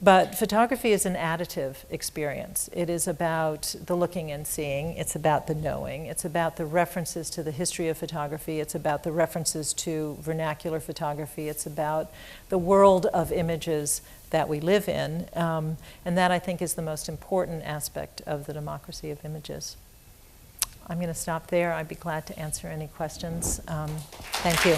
But photography is an additive experience. It is about the looking and seeing. It's about the knowing. It's about the references to the history of photography. It's about the references to vernacular photography. It's about the world of images that we live in. And that, I think, is the most important aspect of the democracy of images. I'm going to stop there. I'd be glad to answer any questions. Thank you.